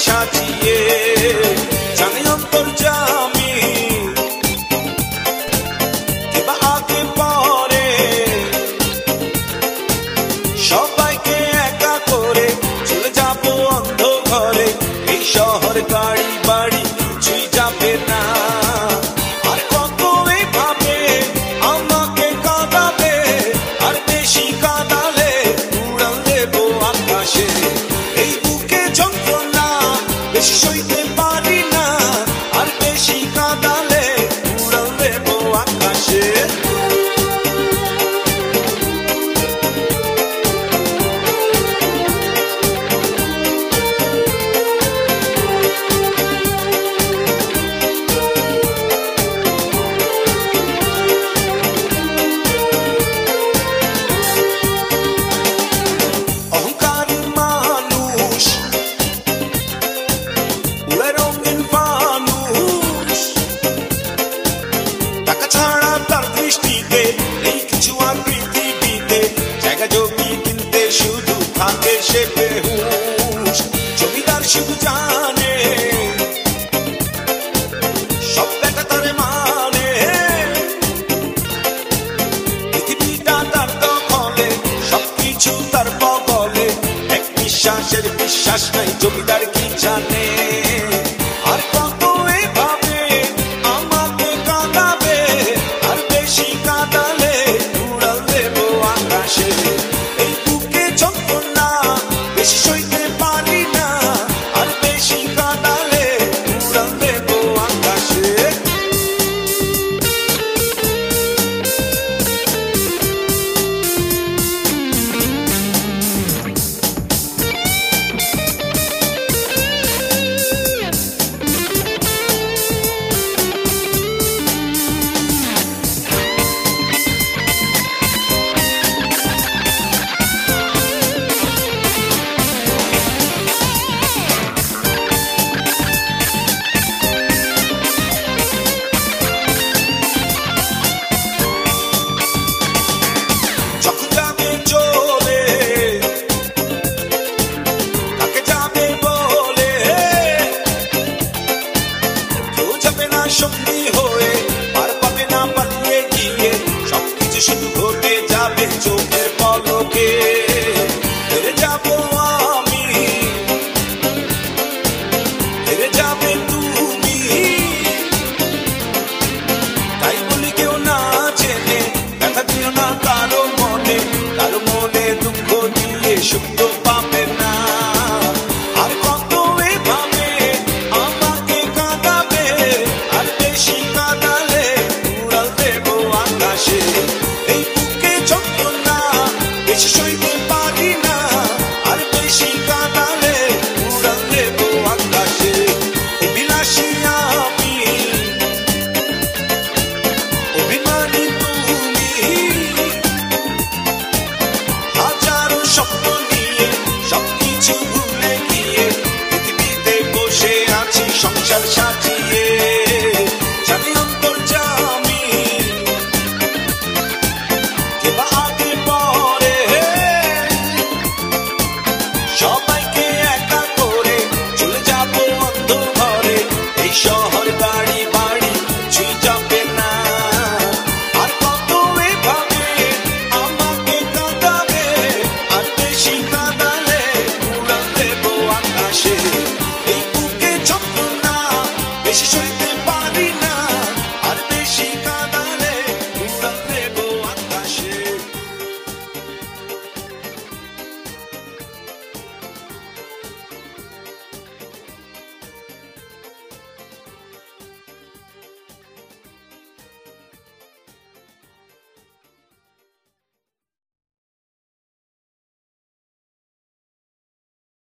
সাজিয়ে জানে অন্তর্যামী কেবা আগে পরে সবাইকে একা করে চলে যাব অন্ধ ঘরে এই শহর গাড়ি বাড়ি কিছুই যাবে না আর কত এভাবে আমাকে কাঁদাবে আর বেশি কাঁদালে উড়াল দেব আকাশে এই বুকে যন্ত্রণা বেশি সইতে পারি না আর বেশি কাঁদালে উড়াল দেব আকাশে শুধু থাকে সে বেহুশ জমিদার শুধু জানে সব দেখা তারে মানে পৃথিবীটা তার দখলে সবকিছু তার বগলে এক নিঃশ্বাসের বিশ্বাস নাই জমিদার কি জানে আর কত এভাবে আমাকে কাঁদাবে আর বেশি কাঁদালে উড়াল দেব আকাশে বেশি সইতে পারি না আর বেশি কাঁদালে উড়াল দেব আকাশে সঙ্গী হয়ে পার পাবে না পালিয়ে গিয়ে সবকিছু শুধু ঘটে যাবে চোখের পলকে হেরে যাব আমি হেরে যাবে তুমি তাই বলি কেউ না জেনে ব্যথা দিও না কারো মনে দুঃখ দিয়ে সুখ তো পাবে না আর কত এভাবে আমাকে কাঁদাবে আর বেশি কাঁদালে উড়াল দেব আকাশে এই বুকে যন্ত্রণা বেশি সইতে